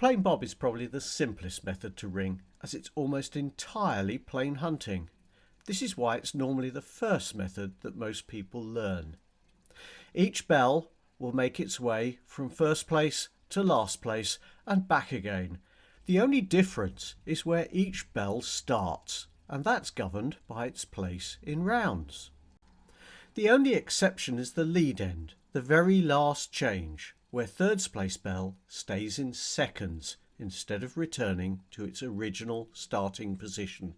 Plain bob is probably the simplest method to ring, as it's almost entirely plain hunting. This is why it's normally the first method that most people learn. Each bell will make its way from first place to last place and back again. The only difference is where each bell starts, and that's governed by its place in rounds. The only exception is the lead end, the very last change, where thirds place bell stays in seconds instead of returning to its original starting position.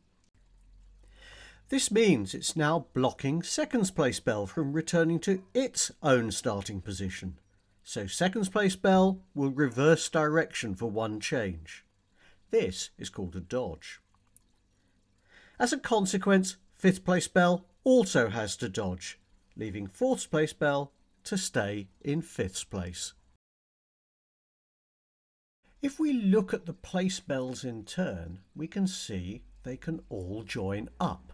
This means it's now blocking seconds place bell from returning to its own starting position. So seconds place bell will reverse direction for one change. This is called a dodge. As a consequence, fifth place bell also has to dodge, leaving fourth place bell to stay in fifth place. If we look at the place bells in turn, we can see they can all join up.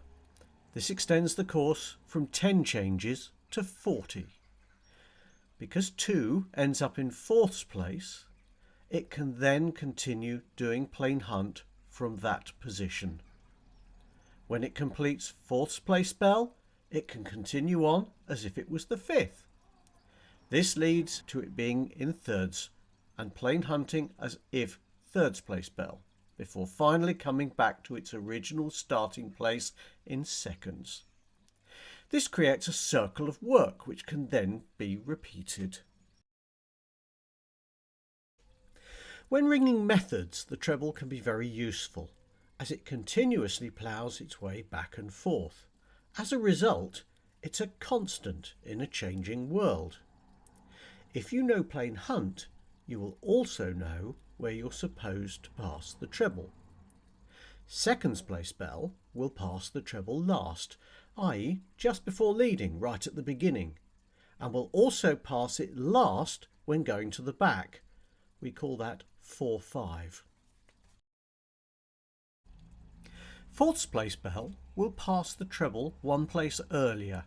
This extends the course from 10 changes to 40. Because 2 ends up in fourth place, it can then continue doing plain hunt from that position. When it completes fourth place bell, it can continue on as if it was the fifth. This leads to it being in thirds and plain hunting as if thirds place bell, before finally coming back to its original starting place in seconds. This creates a circle of work which can then be repeated. When ringing methods, the treble can be very useful, as it continuously ploughs its way back and forth. As a result, it's a constant in a changing world. If you know plain hunt, you will also know where you're supposed to pass the treble. Seconds place bell will pass the treble last, i.e. just before leading right at the beginning, and will also pass it last when going to the back. We call that 4-5. Fourth place bell will pass the treble one place earlier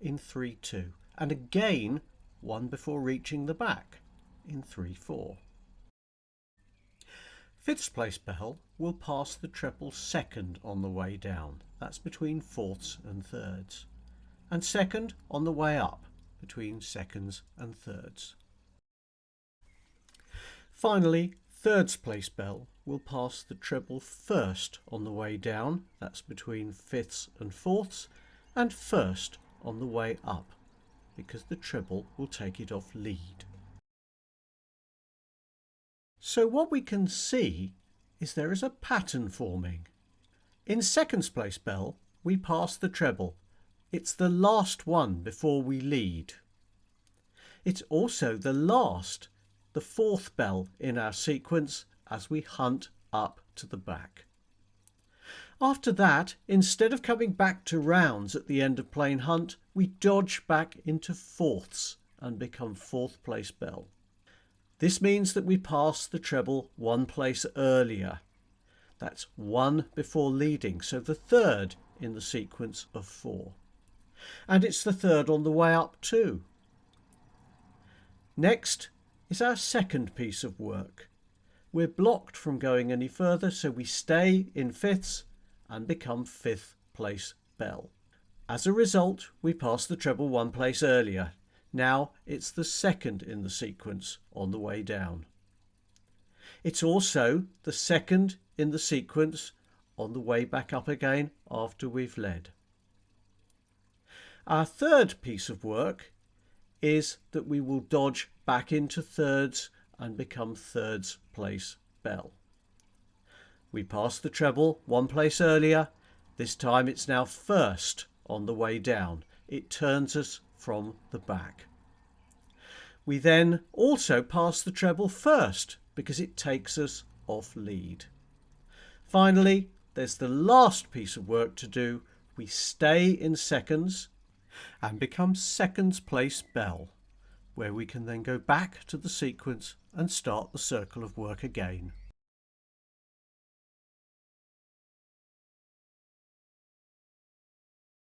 in 3-2, and again one before reaching the back in 3-4. Fifth place bell will pass the treble second on the way down, that's between fourths and thirds, and second on the way up, between seconds and thirds. Finally, thirds place bell will pass the treble first on the way down, that's between fifths and fourths, and first on the way up, because the treble will take it off lead. So what we can see is there is a pattern forming. In seconds place bell, we pass the treble. It's the last one before we lead. It's also the last, the fourth bell in our sequence as we hunt up to the back. After that, instead of coming back to rounds at the end of plain hunt, we dodge back into fourths and become fourth place bell. This means that we pass the treble one place earlier. That's one before leading, so the third in the sequence of 4. And it's the third on the way up too. Next is our second piece of work. We're blocked from going any further, so we stay in fifths and become fifth place bell. As a result, we pass the treble one place earlier. Now it's the second in the sequence on the way down. It's also the second in the sequence on the way back up again after we've led. Our third piece of work is that we will dodge back into thirds and become thirds place bell. We pass the treble one place earlier. This time it's now first on the way down. It turns us from the back. We then also pass the treble first because it takes us off lead. Finally, there's the last piece of work to do. We stay in seconds and become seconds place bell, where we can then go back to the sequence and start the circle of work again.